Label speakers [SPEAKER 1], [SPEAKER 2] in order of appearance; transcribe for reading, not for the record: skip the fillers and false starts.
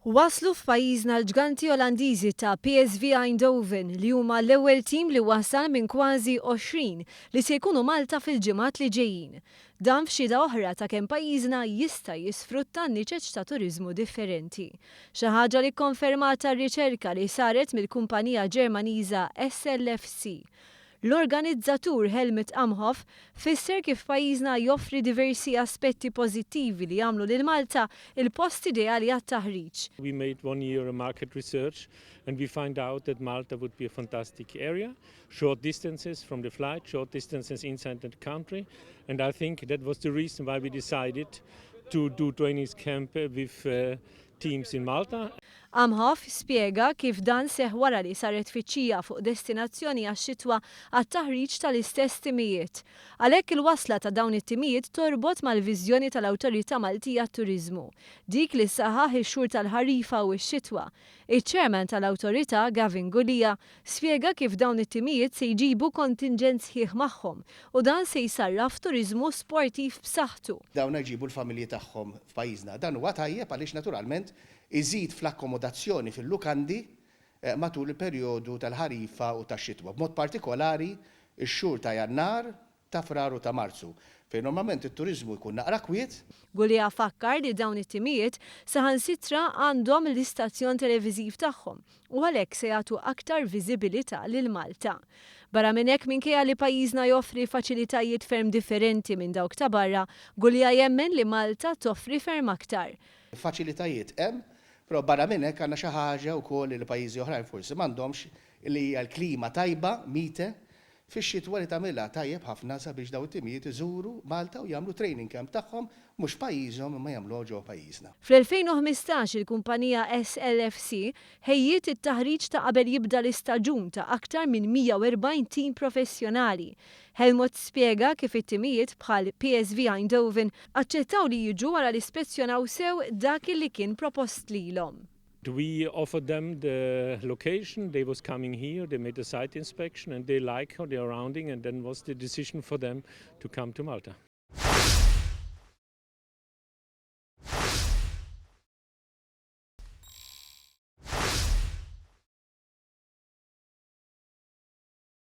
[SPEAKER 1] Waslu f'pajjiżna l-ġganti Olandiżi ta' PSV Eindhoven li huma l-ewwel tim li wasal minn kważi 20 li se jkunu Malta fil-ġimgħat li ġejjin. Dan f'xhieda oħra ta' kemm pajjiżna jista' jisfrutta n-niċeġ ta' turiżmu differenti. Xi ħaġa li kkonfermata r-riċerka li saret mill-kumpanija Ġermaniża SLFC. L-organizzatur Helmut Amhoff fisser kif pajjiżna joffri diversi aspetti pożittivi li jagħmlu lil Malta il-post ideali għat-taħriġ.
[SPEAKER 2] We made 1 year market research and we find out that Malta would be a fantastic area, short distances from the flight, short distances inside the country, and I think that was the reason why we decided to do training camp with teams in Malta.
[SPEAKER 1] Amhoff spjega kif dan seħ wara li saret tfittxija fuq destinazzjoni għax-xitwa għat-taħriġ tal-istess timijiet. Għalhekk il-wasla ta' dawn it-timijiet torbot mal-viżjoni tal-Awtorità Maltija t-Turiżmu, dik li saħaħ ix-xhur tal-ħarifa u x-xitwa. Iċ-Chairman tal-Awtorità Gavin Gulija spjega kif dawn it-timijiet se jġibu kontinġent sħiħ magħhom u dan se jsarraf turiżmu sportiv b'saħħtu.
[SPEAKER 3] Dawn jġibu l-familji tagħhom f'pajjiżna. Dan huwa tajjeb għaliex naturalment iżid fl-akkomodazzjoni fil-lukandi matul il-perjodu tal-ħarifa u tax-xitwa, b'mod partikolari x-xhur ta' Jannar, ta' Frar u ta' Marzu, fejn normalment it-turiżmu jkun naqra kwiet.
[SPEAKER 1] Gulija fakkar li dawn it-timijiet saħansitra għandhom l-istazzjon televiżiv tagħhom u għalhekk se jagħtu aktar viżibilità lil Malta. Barra minn hekk minkejja li pajjiżna joffri faċilitajiet ferm differenti minn dawk ta' barra, Gulija jemmen li Malta toffri ferm aktar.
[SPEAKER 3] Faċilitajiet hemm, però barra minn hekk għandna xi ħaġa wkoll li pajjiżi oħrajn forsi m'għandhomx li hija l-klima tajba, mite, fix-xitwa li tagħmilha tajjeb ħafna sabiex dawn it-timijiet iżuru Malta u jagħmlu training camp tagħhom mhux pajjiżhom imma jagħmluha ġewwa pajjiżna.
[SPEAKER 1] Fl-2015 il-kumpanija SLFC ħejjiet it-taħriġ ta' qabel jibda l-istaġun ta' aktar minn 140 tim professjonali. Helmut spjega kif it-timijiet bħal PSV Eindhoven aċċettaw li jiġu wara li ispezzjonaw sew dak li kien propost lilhom.
[SPEAKER 2] We offered them the location, they was coming here, they made a site inspection and they like the surrounding and then was the decision for them to come to Malta.